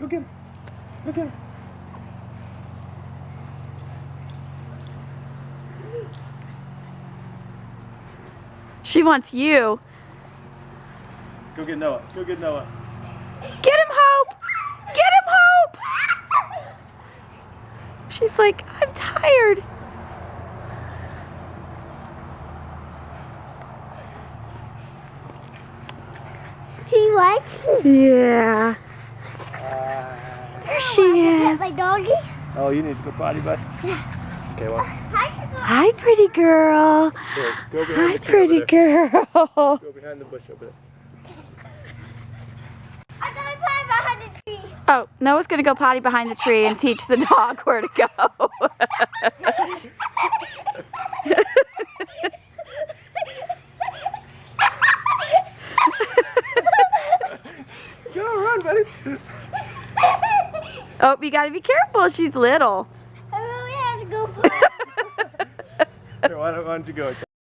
Go get him. Go get him. She wants you. Go get Noah. Go get Noah. Get him, Hope! Get him, Hope! She's like, I'm tired. She likes me. Yeah. There she is. My doggy. Oh, you need to go potty, bud? Yeah. Okay, well. Hi, pretty girl. Here, go behind Hi, the tree over pretty there. girl. Go behind the bush over there. I'm going to climb behind the tree. Oh, Noah's gonna go potty behind the tree and teach the dog where to go. Go, run, buddy. Oh, you gotta be careful. She's little. I really have to go. Here, why don't you go?